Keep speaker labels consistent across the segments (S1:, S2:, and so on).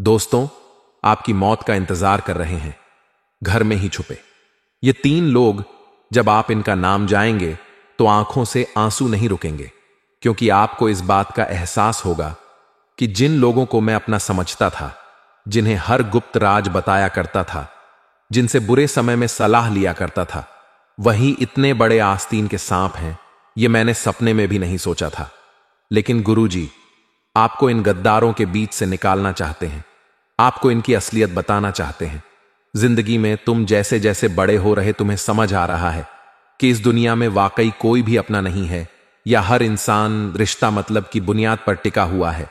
S1: दोस्तों, आपकी मौत का इंतजार कर रहे हैं, घर में ही छुपे। ये 3 लोग, जब आप इनका नाम जाएंगे तो आंखों से आंसू नहीं रुकेंगे, क्योंकि आपको इस बात का एहसास होगा कि जिन लोगों को मैं अपना समझता था, जिन्हें हर गुप्त राज बताया करता था, जिनसे बुरे समय में सलाह लिया करता था, वही इतने बड़े आस्तीन के सांप हैं। ये मैंने सपने में भी नहीं सोचा था। लेकिन गुरुजी आपको इन गद्दारों के बीच से निकालना चाहते हैं, आपको इनकी असलियत बताना चाहते हैं। जिंदगी में तुम जैसे जैसे बड़े हो रहे, तुम्हें समझ आ रहा है कि इस दुनिया में वाकई कोई भी अपना नहीं है, या हर इंसान रिश्ता मतलब की बुनियाद पर टिका हुआ है।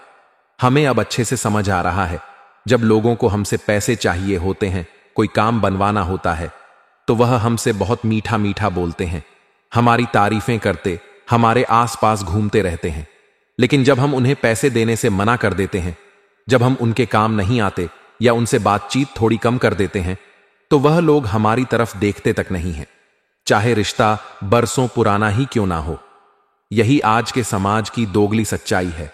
S1: हमें अब अच्छे से समझ आ रहा है, जब लोगों को हमसे पैसे चाहिए होते हैं, कोई काम बनवाना होता है, तो वह हमसे बहुत मीठा मीठा बोलते हैं, हमारी तारीफें करते, हमारे आसपास घूमते रहते हैं। लेकिन जब हम उन्हें पैसे देने से मना कर देते हैं, जब हम उनके काम नहीं आते या उनसे बातचीत थोड़ी कम कर देते हैं, तो वह लोग हमारी तरफ देखते तक नहीं हैं, चाहे रिश्ता बरसों पुराना ही क्यों ना हो। यही आज के समाज की दोगली सच्चाई है,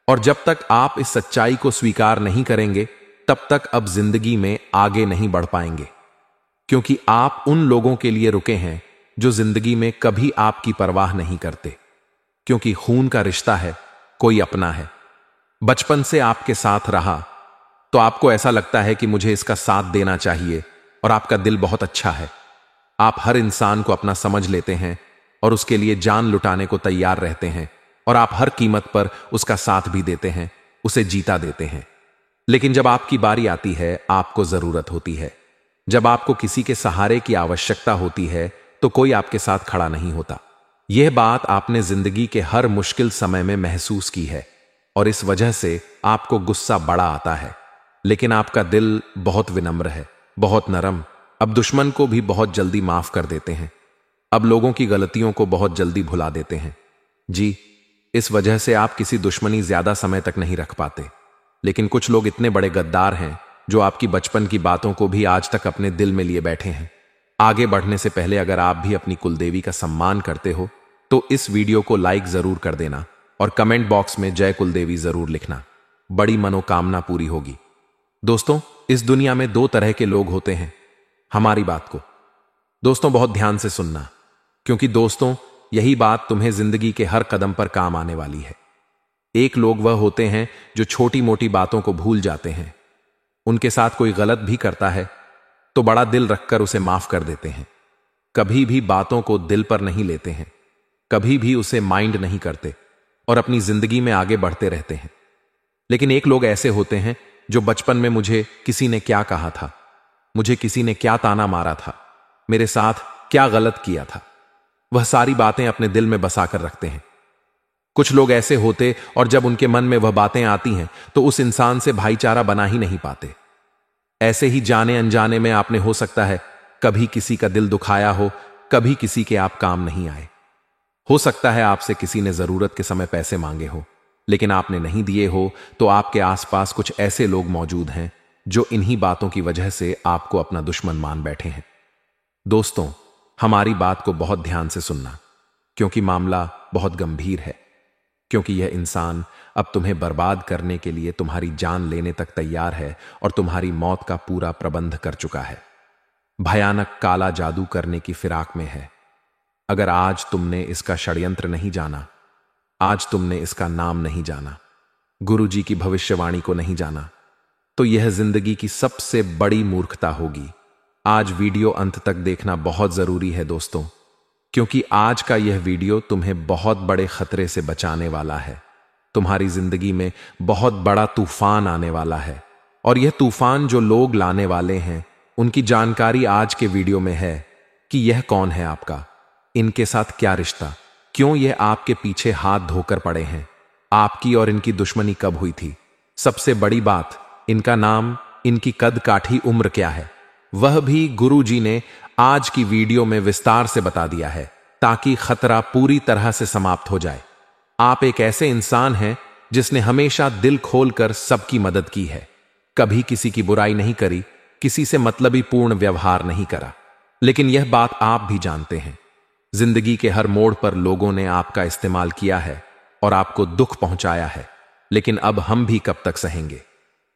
S1: और जब तक आप इस सच्चाई को स्वीकार नहीं करेंगे, तब तक अब जिंदगी में आगे नहीं बढ़ पाएंगे। क्योंकि आप उन लोगों के लिए रुके हैं जो जिंदगी में कभी आपकी परवाह नहीं करते। क्योंकि खून का रिश्ता है, कोई अपना है, बचपन से आपके साथ रहा, तो आपको ऐसा लगता है कि मुझे इसका साथ देना चाहिए, और आपका दिल बहुत अच्छा है। आप हर इंसान को अपना समझ लेते हैं और उसके लिए जान लुटाने को तैयार रहते हैं, और आप हर कीमत पर उसका साथ भी देते हैं, उसे जीता देते हैं। लेकिन जब आपकी बारी आती है, आपको जरूरत होती है, जब आपको किसी के सहारे की आवश्यकता होती है, तो कोई आपके साथ खड़ा नहीं होता। यह बात आपने जिंदगी के हर मुश्किल समय में महसूस की है, और इस वजह से आपको गुस्सा बड़ा आता है। लेकिन आपका दिल बहुत विनम्र है, बहुत नरम। अब दुश्मन को भी बहुत जल्दी माफ कर देते हैं, अब लोगों की गलतियों को बहुत जल्दी भुला देते हैं। जी, इस वजह से आप किसी दुश्मनी ज्यादा समय तक नहीं रख पाते। लेकिन कुछ लोग इतने बड़े गद्दार हैं, जो आपकी बचपन की बातों को भी आज तक अपने दिल में लिए बैठे हैं। आगे बढ़ने से पहले अगर आप भी अपनी कुलदेवी का सम्मान करते हो, तो इस वीडियो को लाइक जरूर कर देना, और कमेंट बॉक्स में जय कुलदेवी जरूर लिखना। बड़ी मनोकामना पूरी होगी। दोस्तों, इस दुनिया में 2 तरह के लोग होते हैं। हमारी बात को दोस्तों बहुत ध्यान से सुनना, क्योंकि दोस्तों यही बात तुम्हें जिंदगी के हर कदम पर काम आने वाली है। एक लोग वह होते हैं जो छोटी मोटी बातों को भूल जाते हैं। उनके साथ कोई गलत भी करता है तो बड़ा दिल रखकर उसे माफ कर देते हैं, कभी भी बातों को दिल पर नहीं लेते हैं, कभी भी उसे माइंड नहीं करते, और अपनी जिंदगी में आगे बढ़ते रहते हैं। लेकिन एक लोग ऐसे होते हैं जो बचपन में मुझे किसी ने क्या कहा था, मुझे किसी ने क्या ताना मारा था, मेरे साथ क्या गलत किया था, वह सारी बातें अपने दिल में बसा कर रखते हैं। कुछ लोग ऐसे होते, और जब उनके मन में वह बातें आती हैं तो उस इंसान से भाईचारा बना ही नहीं पाते। ऐसे ही जाने अनजाने में आपने हो सकता है कभी किसी का दिल दुखाया हो, कभी किसी के आप काम नहीं आए। हो सकता है आपसे किसी ने जरूरत के समय पैसे मांगे हो, लेकिन आपने नहीं दिए हो, तो आपके आसपास कुछ ऐसे लोग मौजूद हैं जो इन्हीं बातों की वजह से आपको अपना दुश्मन मान बैठे हैं। दोस्तों, हमारी बात को बहुत ध्यान से सुनना, क्योंकि मामला बहुत गंभीर है। क्योंकि यह इंसान अब तुम्हें बर्बाद करने के लिए तुम्हारी जान लेने तक तैयार है, और तुम्हारी मौत का पूरा प्रबंध कर चुका है। भयानक काला जादू करने की फिराक में है। अगर आज तुमने इसका षड्यंत्र नहीं जाना, आज तुमने इसका नाम नहीं जाना, गुरुजी की भविष्यवाणी को नहीं जाना, तो यह जिंदगी की सबसे बड़ी मूर्खता होगी। आज वीडियो अंत तक देखना बहुत जरूरी है दोस्तों, क्योंकि आज का यह वीडियो तुम्हें बहुत बड़े खतरे से बचाने वाला है। तुम्हारी जिंदगी में बहुत बड़ा तूफान आने वाला है, और यह तूफान जो लोग लाने वाले हैं, उनकी जानकारी आज के वीडियो में है कि यह कौन है आपका, इनके साथ क्या रिश्ता, क्यों यह आपके पीछे हाथ धोकर पड़े हैं, आपकी और इनकी दुश्मनी कब हुई थी, सबसे बड़ी बात, इनका नाम, इनकी कद काठी उम्र क्या है, वह भी गुरुजी ने आज की वीडियो में विस्तार से बता दिया है, ताकि खतरा पूरी तरह से समाप्त हो जाए। आप एक ऐसे इंसान हैं जिसने हमेशा दिल खोलकर सबकी मदद की है, कभी किसी की बुराई नहीं करी, किसी से मतलबी पूर्ण व्यवहार नहीं करा। लेकिन यह बात आप भी जानते हैं, जिंदगी के हर मोड़ पर लोगों ने आपका इस्तेमाल किया है और आपको दुख पहुंचाया है। लेकिन अब हम भी कब तक सहेंगे?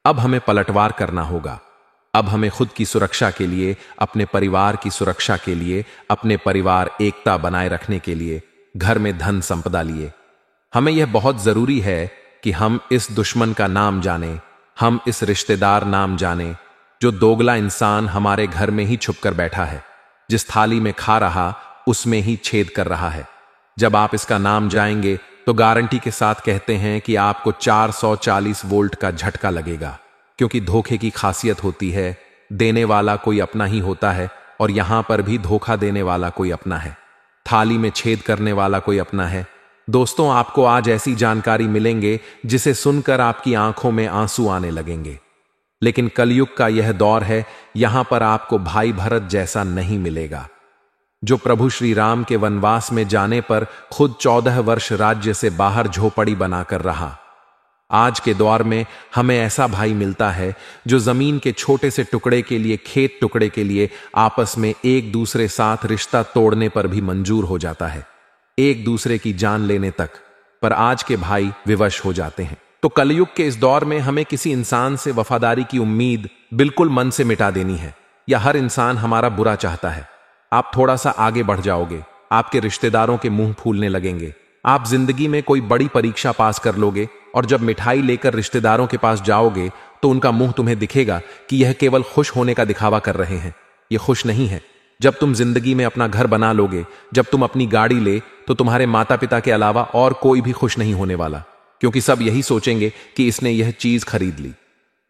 S1: अब हमें पलटवार करना होगा। अब हमें खुद की सुरक्षा के लिए, अपने परिवार की सुरक्षा के लिए, अपने परिवार एकता बनाए रखने के लिए, घर में धन संपदा लिए, हमें यह बहुत जरूरी है कि हम इस दुश्मन का नाम जाने, हम इस रिश्तेदार नाम जाने जो दोगला इंसान हमारे घर में ही छुपकर बैठा है, जिस थाली में खा रहा उसमें ही छेद कर रहा है। जब आप इसका नाम जाएंगे तो गारंटी के साथ कहते हैं कि आपको 440 वोल्ट का झटका लगेगा, क्योंकि धोखे की खासियत होती है, देने वाला कोई अपना ही होता है और यहां पर भी धोखा देने वाला कोई अपना है, थाली में छेद करने वाला कोई अपना है। दोस्तों, आपको आज ऐसी जानकारी मिलेंगे जिसे सुनकर आपकी आंखों में आंसू आने लगेंगे। लेकिन कलयुग का यह दौर है, यहां पर आपको भाई भरत जैसा नहीं मिलेगा, जो प्रभु श्री राम के वनवास में जाने पर खुद 14 वर्ष राज्य से बाहर झोपड़ी बनाकर रहा। आज के दौर में हमें ऐसा भाई मिलता है जो जमीन के छोटे से टुकड़े के लिए, खेत टुकड़े के लिए आपस में एक दूसरे साथ रिश्ता तोड़ने पर भी मंजूर हो जाता है, एक दूसरे की जान लेने तक। पर आज के भाई विवश हो जाते हैं। तो कलयुग के इस दौर में हमें किसी इंसान से वफादारी की उम्मीद बिल्कुल मन से मिटा देनी है, या हर इंसान हमारा बुरा चाहता है। आप थोड़ा सा आगे बढ़ जाओगे, आपके रिश्तेदारों के मुंह फूलने लगेंगे। आप जिंदगी में कोई बड़ी परीक्षा पास कर लोगे और जब मिठाई लेकर रिश्तेदारों के पास जाओगे तो उनका मुंह तुम्हें दिखेगा कि यह केवल खुश होने का दिखावा कर रहे हैं, यह खुश नहीं है। जब तुम जिंदगी में अपना घर बना लोगे, जब तुम अपनी गाड़ी ले, तो तुम्हारे माता पिता के अलावा और कोई भी खुश नहीं होने वाला, क्योंकि सब यही सोचेंगे कि इसने यह चीज खरीद ली,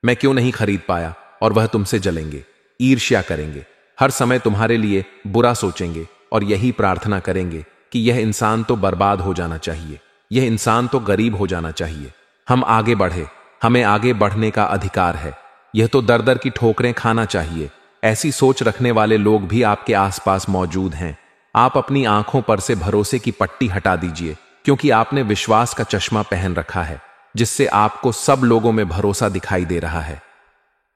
S1: मैं क्यों नहीं खरीद पाया, और वह तुमसे जलेंगे, ईर्ष्या करेंगे, हर समय तुम्हारे लिए बुरा सोचेंगे और यही प्रार्थना करेंगे कि यह इंसान तो बर्बाद हो जाना चाहिए, यह इंसान तो गरीब हो जाना चाहिए। हम आगे बढ़े, हमें आगे बढ़ने का अधिकार है, यह तो दर दर की ठोकरें खाना चाहिए। ऐसी सोच रखने वाले लोग भी आपके आसपास मौजूद हैं। आप अपनी आंखों पर से भरोसे की पट्टी हटा दीजिए, क्योंकि आपने विश्वास का चश्मा पहन रखा है, जिससे आपको सब लोगों में भरोसा दिखाई दे रहा है।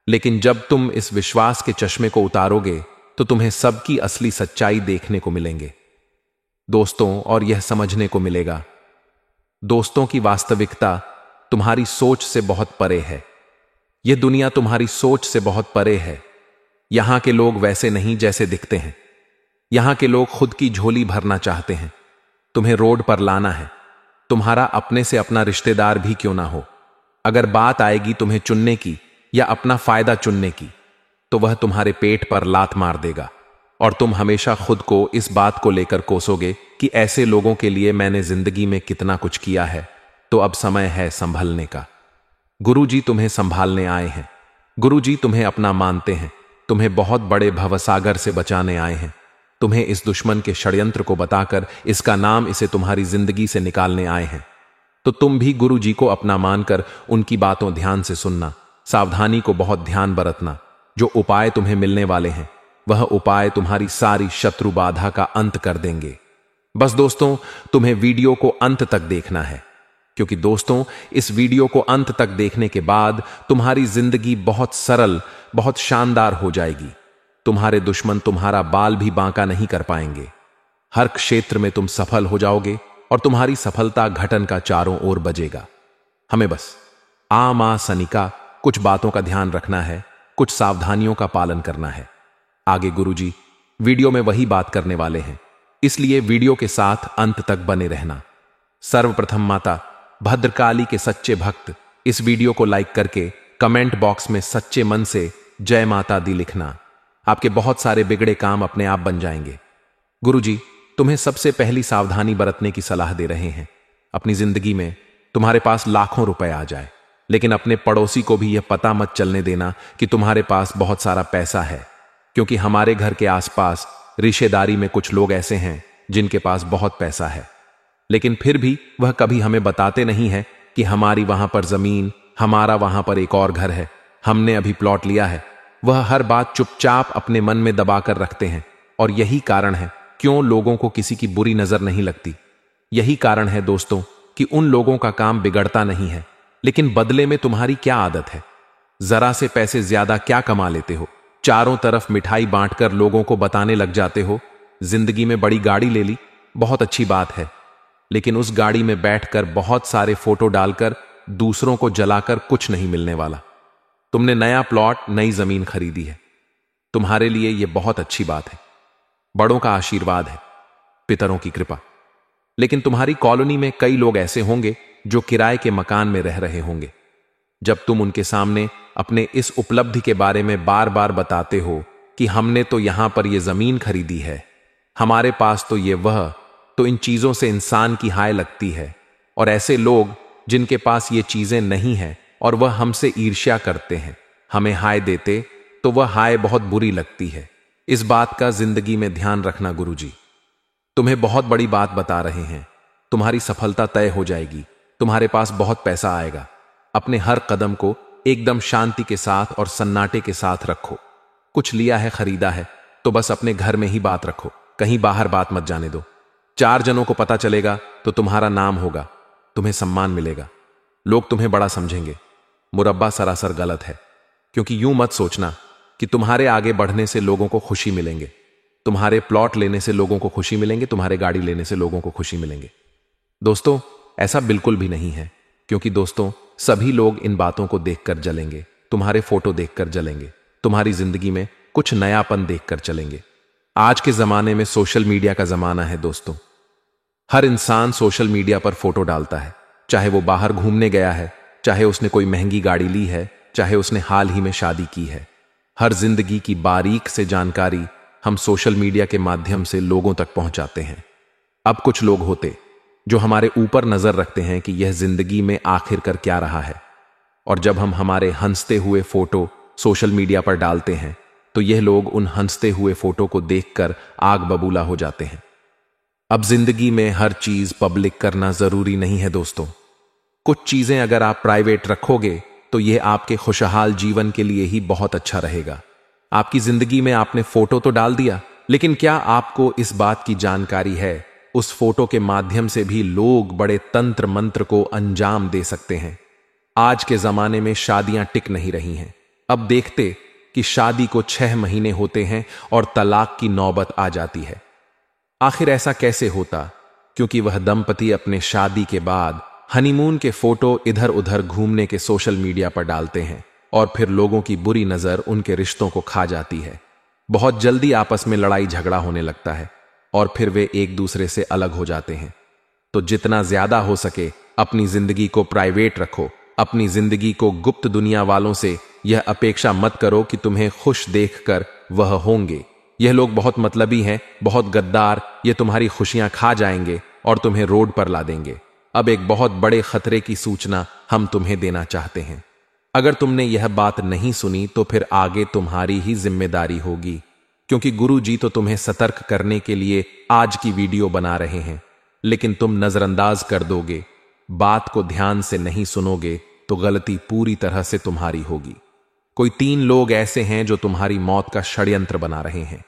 S1: लेकिन जब तुम इस विश्वास के चश्मे को उतारोगे तो तुम्हें सबकी असली सच्चाई देखने को मिलेंगे दोस्तों, और यह समझने को मिलेगा दोस्तों की वास्तविकता तुम्हारी सोच से बहुत परे है। यह दुनिया तुम्हारी सोच से बहुत परे है। यहां के लोग वैसे नहीं जैसे दिखते हैं। यहां के लोग खुद की झोली भरना चाहते हैं, तुम्हें रोड पर लाना है, तुम्हारा अपने से अपना रिश्तेदार भी क्यों ना हो। अगर बात आएगी तुम्हें चुनने की या अपना फायदा चुनने की, तो वह तुम्हारे पेट पर लात मार देगा और तुम हमेशा खुद को इस बात को लेकर कोसोगे कि ऐसे लोगों के लिए मैंने जिंदगी में कितना कुछ किया है, तो अब समय है संभलने का। गुरुजी तुम्हें संभालने आए हैं, गुरुजी तुम्हें अपना मानते हैं, तुम्हें बहुत बड़े भवसागर से बचाने आए हैं, तुम्हें इस दुश्मन के षड्यंत्र को बताकर इसका नाम इसे तुम्हारी जिंदगी से निकालने आए हैं। तो तुम भी गुरुजी को अपना मानकर उनकी बातों ध्यान से सुनना, सावधानी को बहुत ध्यान बरतना। जो उपाय तुम्हें मिलने वाले हैं वह उपाय तुम्हारी सारी शत्रु बाधा का अंत कर देंगे। बस दोस्तों, तुम्हें वीडियो को अंत तक देखना है, क्योंकि दोस्तों इस वीडियो को अंत तक देखने के बाद तुम्हारी जिंदगी बहुत सरल, बहुत शानदार हो जाएगी। तुम्हारे दुश्मन तुम्हारा बाल भी बांका नहीं कर पाएंगे। हर क्षेत्र में तुम सफल हो जाओगे और तुम्हारी सफलता घटन का चारों ओर बजेगा। हमें बस आ सनिका कुछ बातों का ध्यान रखना है, कुछ सावधानियों का पालन करना है। आगे गुरुजी वीडियो में वही बात करने वाले हैं, इसलिए वीडियो के साथ अंत तक बने रहना। सर्वप्रथम माता भद्रकाली के सच्चे भक्त इस वीडियो को लाइक करके कमेंट बॉक्स में सच्चे मन से जय माता दी लिखना। आपके बहुत सारे बिगड़े काम अपने आप बन जाएंगे। गुरुजी तुम्हें सबसे पहली सावधानी बरतने की सलाह दे रहे हैं। अपनी जिंदगी में तुम्हारे पास लाखों रुपए आ जाए, लेकिन अपने पड़ोसी को भी यह पता मत चलने देना कि तुम्हारे पास बहुत सारा पैसा है, क्योंकि हमारे घर के आसपास रिश्तेदारी में कुछ लोग ऐसे हैं जिनके पास बहुत पैसा है, लेकिन फिर भी वह कभी हमें बताते नहीं है कि हमारी वहां पर जमीन, हमारा वहां पर एक और घर है, हमने अभी प्लॉट लिया है। वह हर बात चुपचाप अपने मन में दबाकर रखते हैं, और यही कारण है क्यों लोगों को किसी की बुरी नजर नहीं लगती। यही कारण है दोस्तों कि उन लोगों का काम बिगड़ता नहीं है, लेकिन बदले में तुम्हारी क्या आदत है। जरा से पैसे ज्यादा क्या कमा लेते हो, चारों तरफ मिठाई बांटकर लोगों को बताने लग जाते हो। जिंदगी में बड़ी गाड़ी ले ली, बहुत अच्छी बात है, लेकिन उस गाड़ी में बैठकर बहुत सारे फोटो डालकर दूसरों को जलाकर कुछ नहीं मिलने वाला। तुमने नया प्लॉट, नई जमीन खरीदी है। तुम्हारे लिए यह बहुत अच्छी बात है। बड़ों का आशीर्वाद है, पितरों की कृपा। लेकिन तुम्हारी कॉलोनी में कई लोग ऐसे होंगे जो किराए के मकान में रह रहे होंगे। जब तुम उनके सामने अपने इस उपलब्धि के बारे में बार बार बताते हो कि हमने तो यहां पर यह जमीन खरीदी है, हमारे पास तो ये वह, तो इन चीजों से इंसान की हाय लगती है। और ऐसे लोग जिनके पास ये चीजें नहीं हैं और वह हमसे ईर्ष्या करते हैं, हमें हाय देते तो वह हाय बहुत बुरी लगती है। इस बात का जिंदगी में ध्यान रखना। गुरुजी तुम्हें बहुत बड़ी बात बता रहे हैं। तुम्हारी सफलता तय हो जाएगी। तुम्हारे पास बहुत पैसा आएगा। अपने हर कदम को एकदम शांति के साथ और सन्नाटे के साथ रखो। कुछ लिया है, खरीदा है, तो बस अपने घर में ही बात रखो, कहीं बाहर बात मत जाने दो। 4 जनों को पता चलेगा तो तुम्हारा नाम होगा, तुम्हें सम्मान मिलेगा, लोग तुम्हें बड़ा समझेंगे। मुरब्बा सरासर गलत है, क्योंकि यूं मत सोचना कि तुम्हारे आगे बढ़ने से लोगों को खुशी मिलेंगे, तुम्हारे प्लॉट लेने से लोगों को खुशी मिलेंगे, तुम्हारे गाड़ी लेने से लोगों को खुशी मिलेंगे। दोस्तों, ऐसा बिल्कुल भी नहीं है, क्योंकि दोस्तों सभी लोग इन बातों को देखकर जलेंगे, तुम्हारे फोटो देखकर जलेंगे, तुम्हारी जिंदगी में कुछ नयापन देखकर चलेंगे। आज के जमाने में सोशल मीडिया का जमाना है दोस्तों। हर इंसान सोशल मीडिया पर फोटो डालता है, चाहे वो बाहर घूमने गया है, चाहे उसने कोई महंगी गाड़ी ली है, चाहे उसने हाल ही में शादी की है। हर जिंदगी की बारीक से जानकारी हम सोशल मीडिया के माध्यम से लोगों तक पहुंचाते हैं। अब कुछ लोग होते जो हमारे ऊपर नजर रखते हैं कि यह जिंदगी में आखिर कर क्या रहा है, और जब हम हमारे हंसते हुए फोटो सोशल मीडिया पर डालते हैं तो यह लोग उन हंसते हुए फोटो को देखकर आग बबूला हो जाते हैं। अब जिंदगी में हर चीज पब्लिक करना जरूरी नहीं है दोस्तों। कुछ चीजें अगर आप प्राइवेट रखोगे तो यह आपके खुशहाल जीवन के लिए ही बहुत अच्छा रहेगा। आपकी जिंदगी में आपने फोटो तो डाल दिया, लेकिन क्या आपको इस बात की जानकारी है उस फोटो के माध्यम से भी लोग बड़े तंत्र मंत्र को अंजाम दे सकते हैं। आज के जमाने में शादियां टिक नहीं रही हैं। अब देखते कि शादी को 6 महीने होते हैं और तलाक की नौबत आ जाती है। आखिर ऐसा कैसे होता? क्योंकि वह दंपति अपने शादी के बाद हनीमून के फोटो इधर उधर घूमने के सोशल मीडिया पर डालते हैं और फिर लोगों की बुरी नजर उनके रिश्तों को खा जाती है। बहुत जल्दी आपस में लड़ाई झगड़ा होने लगता है और फिर वे एक दूसरे से अलग हो जाते हैं। तो जितना ज्यादा हो सके अपनी जिंदगी को प्राइवेट रखो। अपनी जिंदगी को गुप्त दुनिया वालों से यह अपेक्षा मत करो कि तुम्हें खुश देखकर वह होंगे। यह लोग बहुत मतलबी हैं, बहुत गद्दार। ये तुम्हारी खुशियां खा जाएंगे और तुम्हें रोड पर ला देंगे। अब एक बहुत बड़े खतरे की सूचना हम तुम्हें देना चाहते हैं। अगर तुमने यह बात नहीं सुनी तो फिर आगे तुम्हारी ही जिम्मेदारी होगी, क्योंकि गुरु जी तो तुम्हें सतर्क करने के लिए आज की वीडियो बना रहे हैं, लेकिन तुम नजरअंदाज कर दोगे, बात को ध्यान से नहीं सुनोगे तो गलती पूरी तरह से तुम्हारी होगी। कोई 3 लोग ऐसे हैं जो तुम्हारी मौत का षड्यंत्र बना रहे हैं,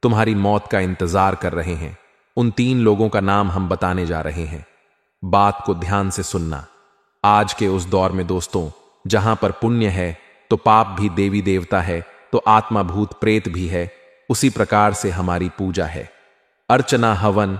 S1: तुम्हारी मौत का इंतजार कर रहे हैं। उन 3 लोगों का नाम हम बताने जा रहे हैं। बात को ध्यान से सुनना। आज के उस दौर में दोस्तों, जहां पर पुण्य है तो पाप भी देवी देवता है, तो आत्मा भूत प्रेत भी है। उसी प्रकार से हमारी पूजा है, अर्चना हवन,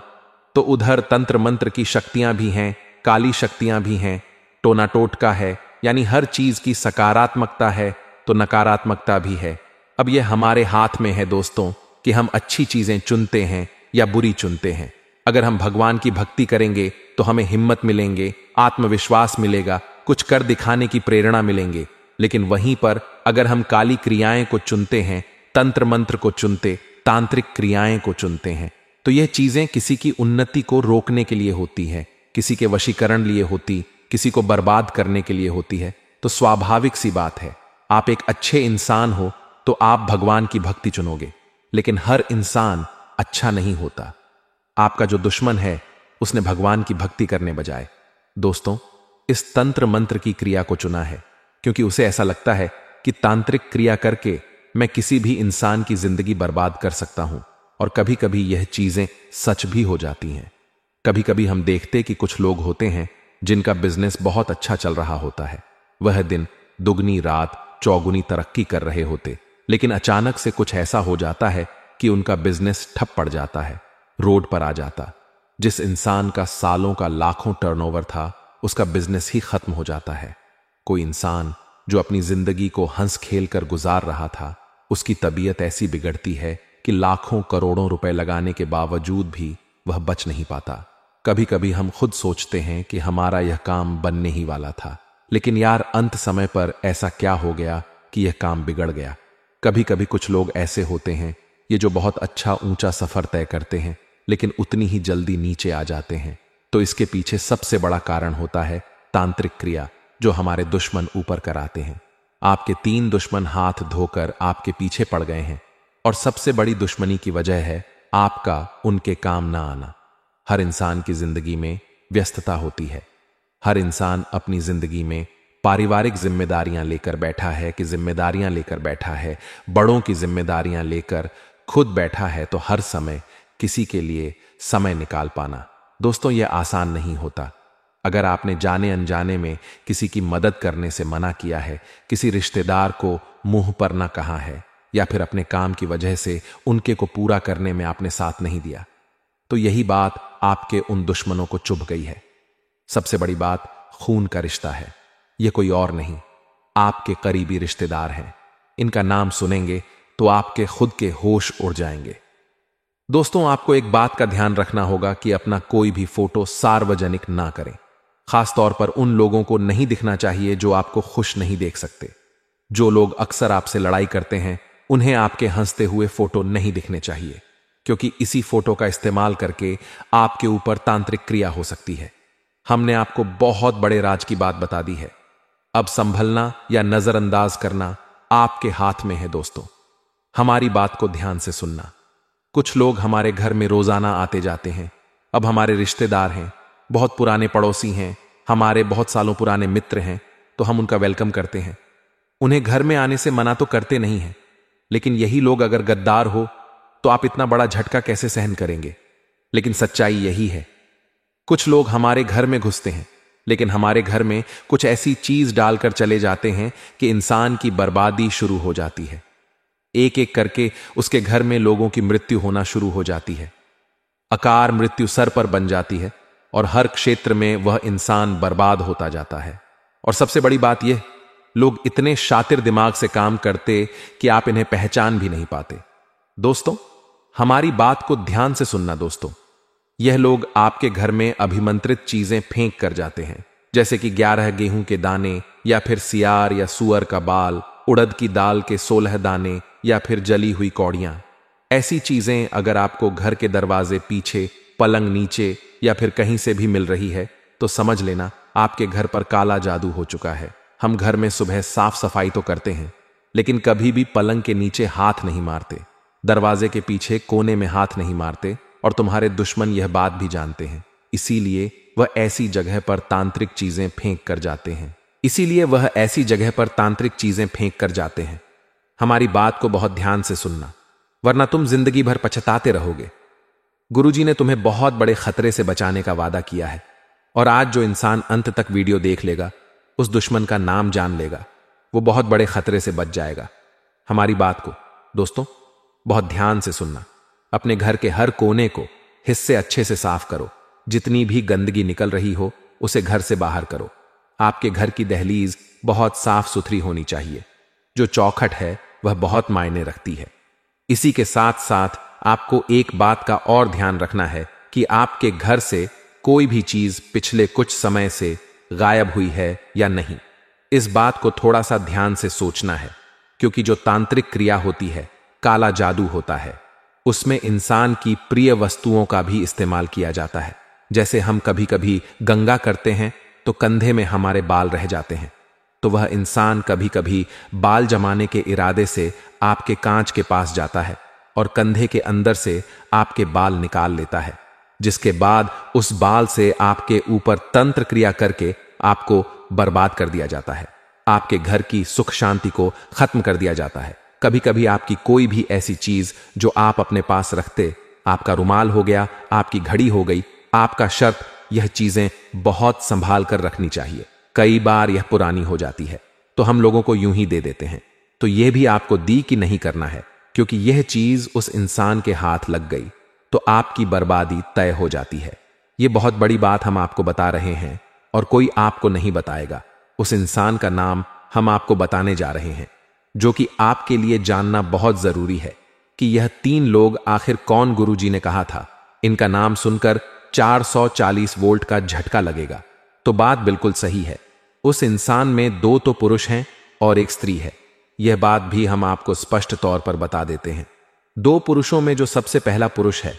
S1: तो उधर तंत्र मंत्र की शक्तियां भी हैं, काली शक्तियां भी हैं, टोना टोटका है, यानी हर चीज की सकारात्मकता है तो नकारात्मकता भी है। अब यह हमारे हाथ में है दोस्तों कि हम अच्छी चीजें चुनते हैं या बुरी चुनते हैं। अगर हम भगवान की भक्ति करेंगे तो हमें हिम्मत मिलेंगे, आत्मविश्वास मिलेगा, कुछ कर दिखाने की प्रेरणा मिलेंगे। लेकिन वहीं पर अगर हम काली क्रियाएं को चुनते हैं, तंत्र मंत्र को चुनते, तांत्रिक क्रियाएं को चुनते हैं, तो यह चीजें किसी की उन्नति को रोकने के लिए होती है, किसी के वशीकरण लिए होती, किसी को बर्बाद करने के लिए होती है। तो स्वाभाविक सी बात है, आप एक अच्छे इंसान हो तो आप भगवान की भक्ति चुनोगे। लेकिन हर इंसान अच्छा नहीं होता। आपका जो दुश्मन है उसने भगवान की भक्ति करने बजाय दोस्तों इस तंत्र मंत्र की क्रिया को चुना है, क्योंकि उसे ऐसा लगता है कि तांत्रिक क्रिया करके मैं किसी भी इंसान की जिंदगी बर्बाद कर सकता हूं। और कभी कभी यह चीजें सच भी हो जाती हैं। कभी कभी हम देखते कि कुछ लोग होते हैं जिनका बिजनेस बहुत अच्छा चल रहा होता है, वह दिन दुगनी रात चौगुनी तरक्की कर रहे होते, लेकिन अचानक से कुछ ऐसा हो जाता है कि उनका बिजनेस ठप पड़ जाता है, रोड पर आ जाता। जिस इंसान का सालों का लाखों टर्नओवर था, उसका बिजनेस ही खत्म हो जाता है। कोई इंसान जो अपनी जिंदगी को हंस खेल कर गुजार रहा था, उसकी तबीयत ऐसी बिगड़ती है कि लाखों करोड़ों रुपए लगाने के बावजूद भी वह बच नहीं पाता। कभी कभी हम खुद सोचते हैं कि हमारा यह काम बनने ही वाला था, लेकिन यार अंत समय पर ऐसा क्या हो गया कि यह काम बिगड़ गया। कभी कभी कुछ लोग ऐसे होते हैं, ये जो बहुत अच्छा ऊंचा सफर तय करते हैं लेकिन उतनी ही जल्दी नीचे आ जाते हैं। तो इसके पीछे सबसे बड़ा कारण होता है तांत्रिक क्रिया, जो हमारे दुश्मन ऊपर कराते हैं। आपके 3 दुश्मन हाथ धोकर आपके पीछे पड़ गए हैं, और सबसे बड़ी दुश्मनी की वजह है आपका उनके काम ना आना। हर इंसान की जिंदगी में व्यस्तता होती है। हर इंसान अपनी जिंदगी में पारिवारिक जिम्मेदारियां लेकर बैठा है, बड़ों की जिम्मेदारियां लेकर खुद बैठा है। तो हर समय किसी के लिए समय निकाल पाना दोस्तों यह आसान नहीं होता। अगर आपने जाने अनजाने में किसी की मदद करने से मना किया है, किसी रिश्तेदार को मुंह पर ना कहा है, या फिर अपने काम की वजह से उनके को पूरा करने में आपने साथ नहीं दिया, तो यही बात आपके उन दुश्मनों को चुभ गई है। सबसे बड़ी बात खून का रिश्ता है। यह कोई और नहीं, आपके करीबी रिश्तेदार हैं। इनका नाम सुनेंगे तो आपके खुद के होश उड़ जाएंगे। दोस्तों, आपको एक बात का ध्यान रखना होगा कि अपना कोई भी फोटो सार्वजनिक ना करें। खासतौर पर उन लोगों को नहीं दिखना चाहिए जो आपको खुश नहीं देख सकते। जो लोग अक्सर आपसे लड़ाई करते हैं, उन्हें आपके हंसते हुए फोटो नहीं दिखने चाहिए, क्योंकि इसी फोटो का इस्तेमाल करके आपके ऊपर तांत्रिक क्रिया हो सकती है। हमने आपको बहुत बड़े राज की बात बता दी है। अब संभलना या नजरअंदाज करना आपके हाथ में है। दोस्तों, हमारी बात को ध्यान से सुनना। कुछ लोग हमारे घर में रोजाना आते जाते हैं। अब हमारे रिश्तेदार हैं, बहुत पुराने पड़ोसी हैं, हमारे बहुत सालों पुराने मित्र हैं, तो हम उनका वेलकम करते हैं। उन्हें घर में आने से मना तो करते नहीं हैं, लेकिन यही लोग अगर गद्दार हो तो आप इतना बड़ा झटका कैसे सहन करेंगे। लेकिन सच्चाई यही है, कुछ लोग हमारे घर में घुसते हैं, लेकिन हमारे घर में कुछ ऐसी चीज डालकर चले जाते हैं कि इंसान की बर्बादी शुरू हो जाती है। एक एक करके उसके घर में लोगों की मृत्यु होना शुरू हो जाती है। अकार मृत्यु सर पर बन जाती है और हर क्षेत्र में वह इंसान बर्बाद होता जाता है। और सबसे बड़ी बात यह, लोग इतने शातिर दिमाग से काम करते कि आप इन्हें पहचान भी नहीं पाते। दोस्तों, हमारी बात को ध्यान से सुनना। दोस्तों, यह लोग आपके घर में अभिमंत्रित चीजें फेंक कर जाते हैं, जैसे कि 11 गेहूं के दाने, या फिर सियार या सुअर का बाल, उड़द की दाल के 16 दाने, या फिर जली हुई कौड़ियां। ऐसी चीजें अगर आपको घर के दरवाजे पीछे, पलंग नीचे या फिर कहीं से भी मिल रही है, तो समझ लेना आपके घर पर काला जादू हो चुका है। हम घर में सुबह साफ सफाई तो करते हैं, लेकिन कभी भी पलंग के नीचे हाथ नहीं मारते, दरवाजे के पीछे कोने में हाथ नहीं मारते, और तुम्हारे दुश्मन यह बात भी जानते हैं। इसीलिए वह ऐसी जगह पर तांत्रिक चीजें फेंक कर जाते हैं। हमारी बात को बहुत ध्यान से सुनना, वरना तुम जिंदगी भर पछताते रहोगे। गुरुजी ने तुम्हें बहुत बड़े खतरे से बचाने का वादा किया है, और आज जो इंसान अंत तक वीडियो देख लेगा, उस दुश्मन का नाम जान लेगा, वो बहुत बड़े खतरे से बच जाएगा। हमारी बात को दोस्तों बहुत ध्यान से सुनना। अपने घर के हर कोने को हिस्से अच्छे से साफ करो। जितनी भी गंदगी निकल रही हो, उसे घर से बाहर करो। आपके घर की दहलीज बहुत साफ सुथरी होनी चाहिए। जो चौखट है वह बहुत मायने रखती है। इसी के साथ साथ आपको एक बात का और ध्यान रखना है कि आपके घर से कोई भी चीज पिछले कुछ समय से गायब हुई है या नहीं। इस बात को थोड़ा सा ध्यान से सोचना है, क्योंकि जो तांत्रिक क्रिया होती है, काला जादू होता है, उसमें इंसान की प्रिय वस्तुओं का भी इस्तेमाल किया जाता है। जैसे हम कभी कभी गंगा करते हैं तो कंधे में हमारे बाल रह जाते हैं, तो वह इंसान कभी कभी बाल जमाने के इरादे से आपके कांच के पास जाता है और कंधे के अंदर से आपके बाल निकाल लेता है, जिसके बाद उस बाल से आपके ऊपर तंत्र क्रिया करके आपको बर्बाद कर दिया जाता है। आपके घर की सुख शांति को खत्म कर दिया जाता है। कभी कभी आपकी कोई भी ऐसी चीज जो आप अपने पास रखते, आपका रुमाल हो गया, आपकी घड़ी हो गई, आपका शर्त, यह चीजें बहुत संभाल कर रखनी चाहिए। कई बार यह पुरानी हो जाती है तो हम लोगों को यूं ही दे देते हैं, तो यह भी आपको दी कि नहीं करना है, क्योंकि यह चीज उस इंसान के हाथ लग गई तो आपकी बर्बादी तय हो जाती है। यह बहुत बड़ी बात हम आपको बता रहे हैं और कोई आपको नहीं बताएगा। उस इंसान का नाम हम आपको बताने जा रहे हैं, जो कि आपके लिए जानना बहुत जरूरी है कि यह 3 लोग आखिर कौन। गुरुजी ने कहा था, इनका नाम सुनकर 440 वोल्ट का झटका लगेगा। तो बात बिल्कुल सही है। उस इंसान में 2 तो पुरुष हैं और 1 स्त्री है। यह बात भी हम आपको स्पष्ट तौर पर बता देते हैं। 2 पुरुषों में जो सबसे पहला पुरुष है,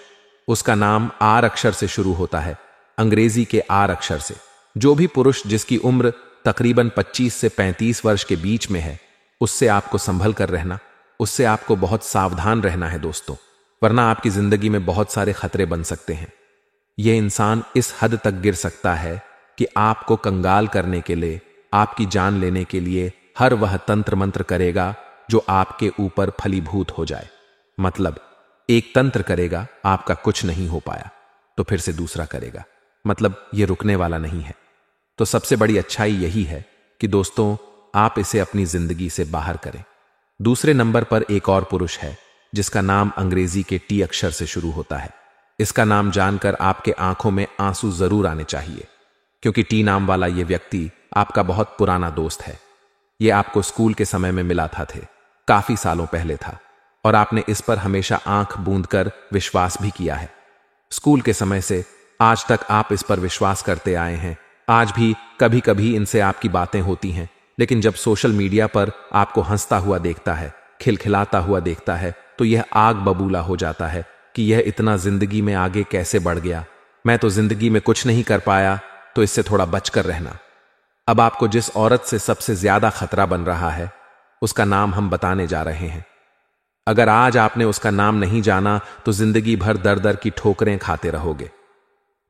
S1: उसका नाम आर अक्षर से शुरू होता है, अंग्रेजी के आर अक्षर से। जो भी पुरुष जिसकी उम्र तकरीबन 25 से 35 वर्ष के बीच में है, उससे आपको संभल कर रहना, उससे आपको बहुत सावधान रहना है दोस्तों, वरना आपकी जिंदगी में बहुत सारे खतरे बन सकते हैं। यह इंसान इस हद तक गिर सकता है कि आपको कंगाल करने के लिए, आपकी जान लेने के लिए हर वह तंत्र मंत्र करेगा जो आपके ऊपर फलीभूत हो जाए। मतलब एक तंत्र करेगा, आपका कुछ नहीं हो पाया तो फिर से दूसरा करेगा, मतलब यह रुकने वाला नहीं है। तो सबसे बड़ी अच्छाई यही है कि दोस्तों, आप इसे अपनी जिंदगी से बाहर करें। दूसरे नंबर पर एक और पुरुष है जिसका नाम अंग्रेजी के टी अक्षर से शुरू होता है। इसका नाम जानकर आपके आंखों में आंसू जरूर आने चाहिए, क्योंकि टी नाम वाला यह व्यक्ति आपका बहुत पुराना दोस्त है। यह आपको स्कूल के समय में मिला था, काफी सालों पहले था, और आपने इस पर हमेशा आंख बूंद कर विश्वास भी किया है। स्कूल के समय से आज तक आप इस पर विश्वास करते आए हैं। आज भी कभी कभी इनसे आपकी बातें होती हैं, लेकिन जब सोशल मीडिया पर आपको हंसता हुआ देखता है, खिलखिलाता हुआ देखता है, तो यह आग बबूला हो जाता है कि यह इतना जिंदगी में आगे कैसे बढ़ गया। मैं तो जिंदगी में कुछ नहीं कर पाया, तो इससे थोड़ा बचकर रहना। अब आपको जिस औरत से सबसे ज्यादा खतरा बन रहा है, उसका नाम हम बताने जा रहे हैं। अगर आज आपने उसका नाम नहीं जाना तो जिंदगी भर दर दर की ठोकरें खाते रहोगे,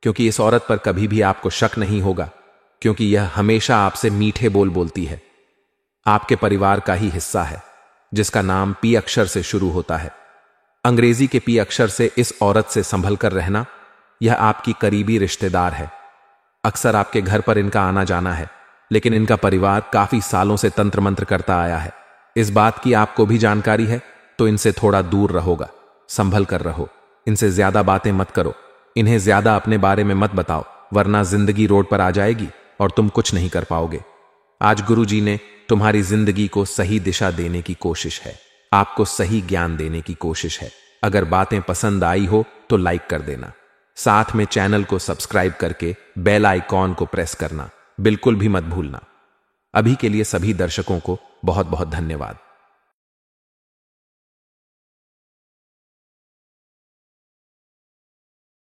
S1: क्योंकि इस औरत पर कभी भी आपको शक नहीं होगा, क्योंकि यह हमेशा आपसे मीठे बोल बोलती है। आपके परिवार का ही हिस्सा है, जिसका नाम पी अक्षर से शुरू होता है। अंग्रेजी के पी अक्षर से इस औरत से संभल कर रहना। यह आपकी करीबी रिश्तेदार है। अक्सर आपके घर पर इनका आना जाना है, लेकिन इनका परिवार काफी सालों से तंत्र मंत्र करता आया है। इस बात की आपको भी जानकारी है, तो इनसे थोड़ा दूर रहोगा, संभल कर रहो। इनसे ज्यादा बातें मत करो, इन्हें ज्यादा अपने बारे में मत बताओ, वरना जिंदगी रोड पर आ जाएगी और तुम कुछ नहीं कर पाओगे। आज गुरुजी ने तुम्हारी जिंदगी को सही दिशा देने की कोशिश है, आपको सही ज्ञान देने की कोशिश है। अगर बातें पसंद आई हो तो लाइक कर देना, साथ में चैनल को सब्सक्राइब करके बेल आइकॉन को प्रेस करना बिल्कुल भी मत भूलना। अभी के लिए सभी दर्शकों को बहुत बहुत धन्यवाद।